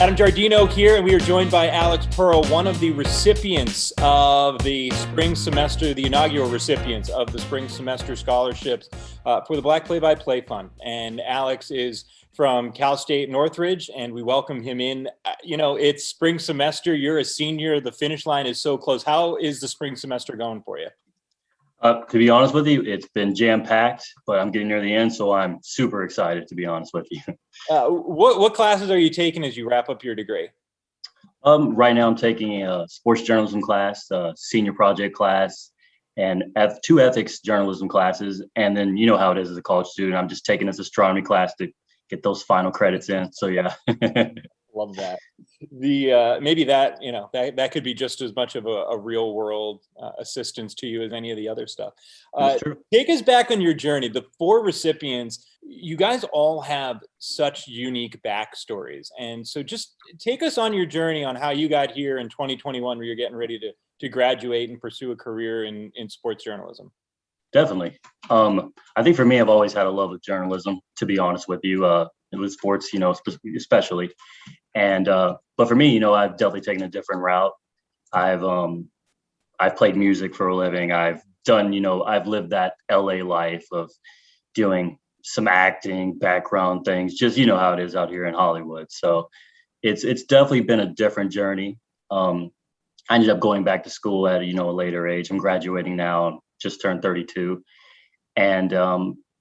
Adam Giardino here, and we are joined by Alex Perl, one of the recipients of the spring semester, the inaugural recipients of the spring semester scholarships for the Black Play-by-Play Fund. And Alex is from Cal State Northridge, and we welcome him in. It's spring semester. You're a senior. The finish line is so close. How is the spring semester going for you? To be honest with you, it's been jam-packed, but I'm getting near the end, so I'm super excited, to be honest with you. What classes are you taking as you wrap up your degree? Right now, I'm taking a sports journalism class, a senior project class, and two ethics journalism classes. And then you know how it is as a college student. I'm just taking this astronomy class to get those final credits in. So yeah. Love that. Maybe that could be just as much of a real world assistance to you as any of the other stuff. Take us back on your journey. The four recipients, you guys all have such unique backstories. And so just take us on your journey on how you got here in 2021, where you're getting ready to graduate and pursue a career in sports journalism. Definitely. I think for me, I've always had a love of journalism, to be honest with you, with sports, especially. And but for me, I've definitely taken a different route. I've played music for a living. I've done, I've lived that LA life of doing some acting, background things, just how it is out here in Hollywood. So it's definitely been a different journey. I ended up going back to school at a later age. I'm graduating now, just turned 32, and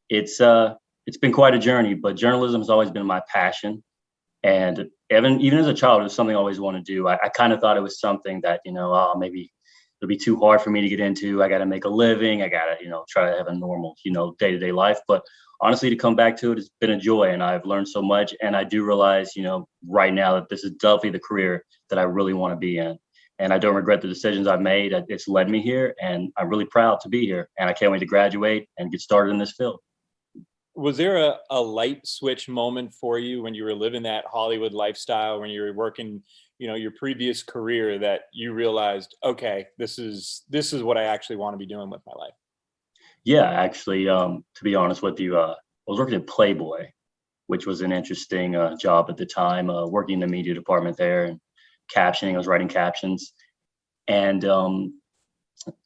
it's been quite a journey. But journalism has always been my passion. And even as a child, it was something I always wanted to do. I kind of thought it was something that, maybe it'll be too hard for me to get into. I got to make a living. I got to, try to have a normal, day-to-day life. But honestly, to come back to it, it's been a joy, and I've learned so much. And I do realize, right now that this is definitely the career that I really want to be in. And I don't regret the decisions I've made. It's led me here, and I'm really proud to be here. And I can't wait to graduate and get started in this field. Was there a light switch moment for you when you were living that Hollywood lifestyle, when you were working, your previous career, that you realized, okay, this is what I actually want to be doing with my life? Yeah, actually, to be honest with you, I was working at Playboy, which was an interesting job at the time, working in the media department there and captioning. I was writing captions. And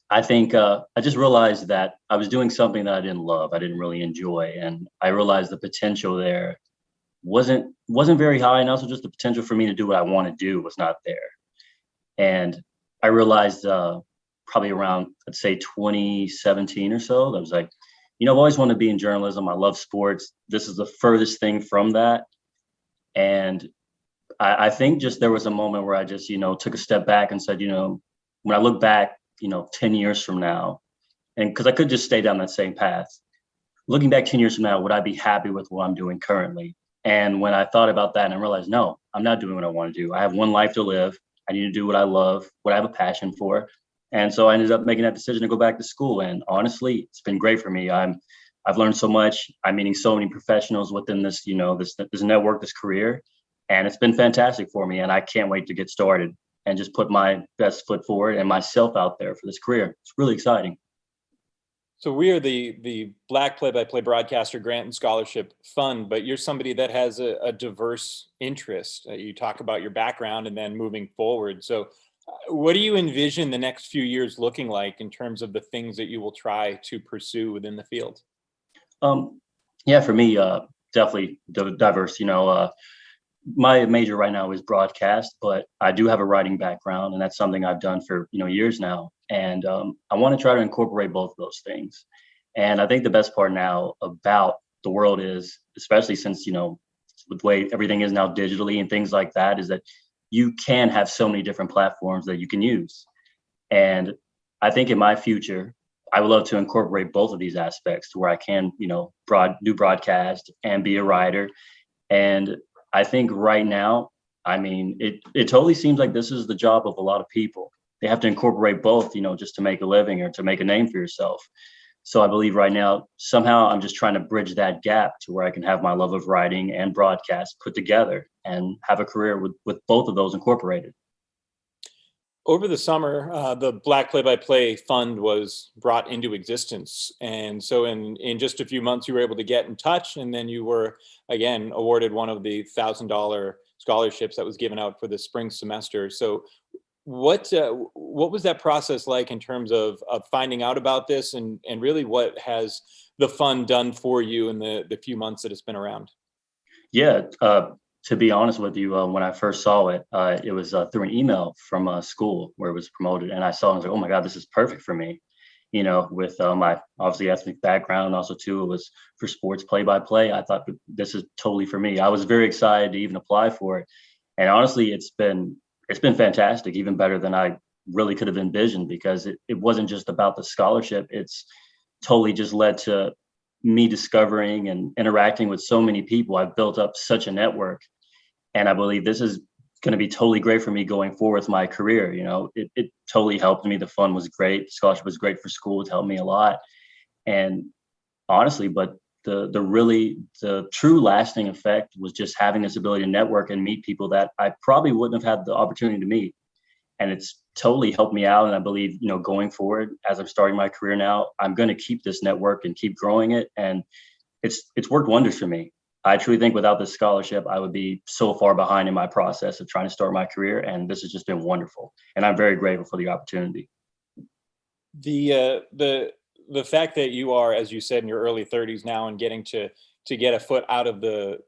I think I just realized that I was doing something that I didn't love. I didn't really enjoy. And I realized the potential there wasn't very high. And also just the potential for me to do what I want to do was not there. And I realized probably around, let's say 2017 or so, I was like, I've always wanted to be in journalism. I love sports. This is the furthest thing from that. And I think just there was a moment where I just, took a step back and said, when I look back, 10 years from now, and because I could just stay down that same path. Looking back 10 years from now, would I be happy with what I'm doing currently? And when I thought about that and I realized, no, I'm not doing what I want to do. I have one life to live. I need to do what I love, what I have a passion for. And so I ended up making that decision to go back to school. And honestly, it's been great for me. I've learned so much. I'm meeting so many professionals within this, this network, this career. And it's been fantastic for me. And I can't wait to get started and just put my best foot forward and myself out there for this career. It's really exciting. So we are the Black Play-by-Play Broadcaster Grant and Scholarship Fund, but you're somebody that has a diverse interest. You talk about your background and then moving forward. So what do you envision the next few years looking like in terms of the things that you will try to pursue within the field? Yeah, for me, definitely diverse. My major right now is broadcast, but I do have a writing background, and that's something I've done for years now. And I want to try to incorporate both of those things. And I think the best part now about the world is, especially since with the way everything is now digitally and things like that, is that you can have so many different platforms that you can use. And I think in my future, I would love to incorporate both of these aspects to where I can do broadcast and be a writer. And I think right now, it totally seems like this is the job of a lot of people. They have to incorporate both, just to make a living or to make a name for yourself. So I believe right now, somehow I'm just trying to bridge that gap to where I can have my love of writing and broadcast put together and have a career with both of those incorporated. Over the summer, the Black Play-by-Play Fund was brought into existence. And so in just a few months, you were able to get in touch, and then you were, again, awarded one of the $1,000 scholarships that was given out for the spring semester. So what was that process like in terms of finding out about this, and really what has the fund done for you in the few months that it's been around? Yeah, to be honest with you, when I first saw it, it was through an email from a school where it was promoted, and I saw it and was like, oh my God, this is perfect for me. You know, with my obviously ethnic background, and also too, it was for sports play-by-play. I thought this is totally for me. I was very excited to even apply for it, and honestly, it's been fantastic, even better than I really could have envisioned, because it wasn't just about the scholarship. It's totally just led to me discovering and interacting with so many people. I've built up such a network, and I believe this is going to be totally great for me going forward with my career. You know, it totally helped me. The fund was great. The scholarship was great for school. It helped me a lot. And honestly, but the true lasting effect was just having this ability to network and meet people that I probably wouldn't have had the opportunity to meet. And it's totally helped me out. And I believe, you know, going forward, as I'm starting my career now, I'm going to keep this network and keep growing it. And it's worked wonders for me. I truly think without this scholarship, I would be so far behind in my process of trying to start my career. And this has just been wonderful. And I'm very grateful for the opportunity. The fact that you are, as you said, in your early 30s now and getting to get a foot out of the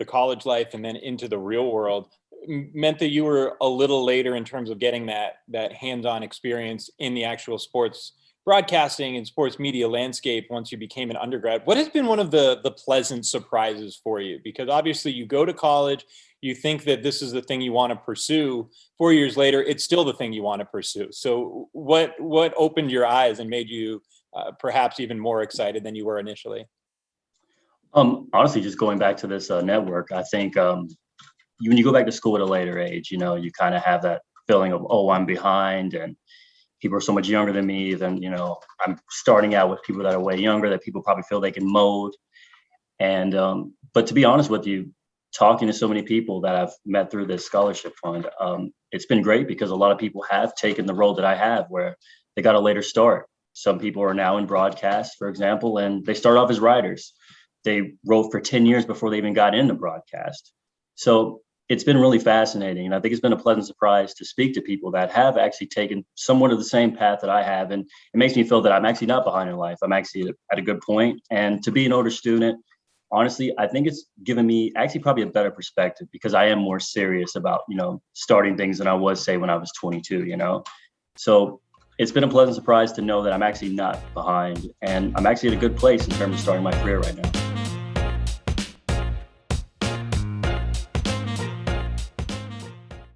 college life and then into the real world meant that you were a little later in terms of getting that hands-on experience in the actual sports broadcasting and sports media landscape once you became an undergrad. What has been one of the pleasant surprises for you? Because obviously you go to college, you think that this is the thing you want to pursue. 4 years later, it's still the thing you want to pursue. So what opened your eyes and made you perhaps even more excited than you were initially? Honestly, just going back to this network, I think when you go back to school at a later age, you know, you kind of have that feeling of, oh, I'm behind, and people are so much younger than me. Then, you know, I'm starting out with people that are way younger that people probably feel they can mold. And but to be honest with you, talking to so many people that I've met through this scholarship fund, it's been great, because a lot of people have taken the role that I have, where they got a later start. Some people are now in broadcast, for example, and they start off as writers. They wrote for 10 years before they even got into broadcast. So it's been really fascinating. And I think it's been a pleasant surprise to speak to people that have actually taken somewhat of the same path that I have. And it makes me feel that I'm actually not behind in life. I'm actually at a good point. And to be an older student, honestly, I think it's given me actually probably a better perspective, because I am more serious about, you know, starting things than I was, say, when I was 22, you know. So it's been a pleasant surprise to know that I'm actually not behind, and I'm actually at a good place in terms of starting my career right now.